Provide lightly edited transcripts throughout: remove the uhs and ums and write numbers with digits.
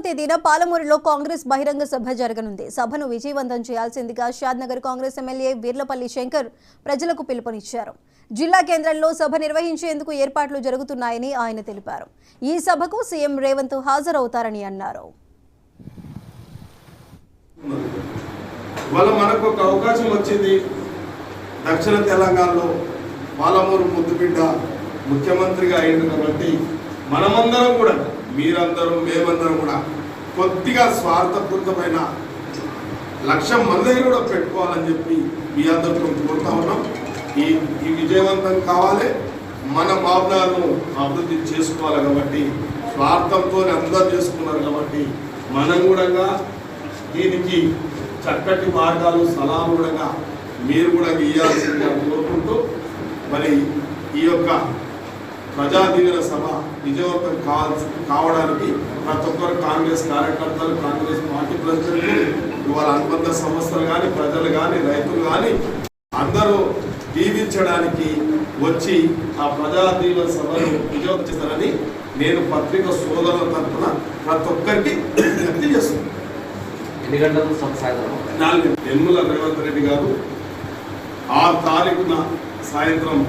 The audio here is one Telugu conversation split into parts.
తేదీన పాలమూరులో కాంగ్రెస్ బహిరంగ సభ జరగనుంది. సభను విజయవంతం చేయాల్సిందిగా షాద్నగర్ కాంగ్రెస్ ఎమ్మెల్యే వీర్లపల్లి శంకర్ ప్రజలకు పిలుపునిచ్చారు. జిల్లా కేంద్రంలో సభ నిర్వహించేందుకు ఏర్పాట్లు జరుగుతున్నాయని ఆయన తెలిపారు. ఈ సభకు సీఎం రేవంత్ హాజరవుతారని అన్నారు. మనకు ఒక అవకాశం వచ్చింది. దక్షిణ తెలంగాణలో పాలమూరు ముద్దుబిడ్డ ముఖ్యమంత్రిగా అయింది కాబట్టి మనమందరం కూడా, మీరందరూ మేమందరం కూడా కొద్దిగా స్వార్థపూరితమైన లక్ష్యం మన దగ్గర కూడా పెట్టుకోవాలని చెప్పి మీ అందరితో కోరుతా ఉన్నాం. ఈ విజయవంతం కావాలి, మన భావనను అభివృద్ధి చేసుకోవాలి. కాబట్టి స్వార్థంతో అందరూ చేసుకున్నారు కాబట్టి మనం కూడా దీనికి చక్కటి మార్గాలు సలహాలు కూడా మీరు కూడా ఇవ్వాల్సిందిగా కోరుకుంటూ, మరి ఈ యొక్క ప్రజా దీవెన సభ విజయవంతం కావడానికి ప్రతి ఒక్కరు కాంగ్రెస్ కార్యకర్తలు, కాంగ్రెస్ పార్టీ ప్రజలు, వాళ్ళ అనుబంధ సంస్థలు కానీ, ప్రజలు కానీ, రైతులు కానీ అందరూ దీవించడానికి వచ్చి ఆ ప్రజా దీవెన సభను విజయవంతం చేస్తారని నేను పత్రిక సోదరుల తరఫున ప్రతి ఒక్కరికి విజ్ఞప్తి చేస్తున్నాను. 4 యనమల రేవంత్ రెడ్డి గారు 6 తారీఖున సాయంత్రం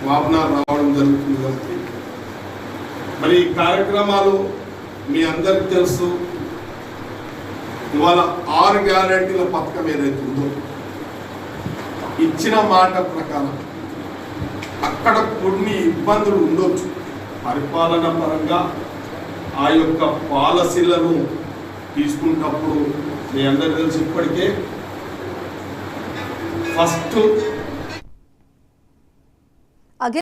వాబనార్ రావడం జరుగుతుంది. కాబట్టి మరి ఈ కార్యక్రమాలు మీ అందరికీ తెలుసు. ఇవాళ 6 గ్యారెంటీల పథకం ఏదైతే ఉందో ఇచ్చిన మాట ప్రకారం అక్కడ కొన్ని ఇబ్బందులు ఉండొచ్చు. పరిపాలన పరంగా ఆ యొక్క పాలసీలను తీసుకున్నప్పుడు మీ అందరికీ తెలుసు. ఇప్పటికే ఫస్ట్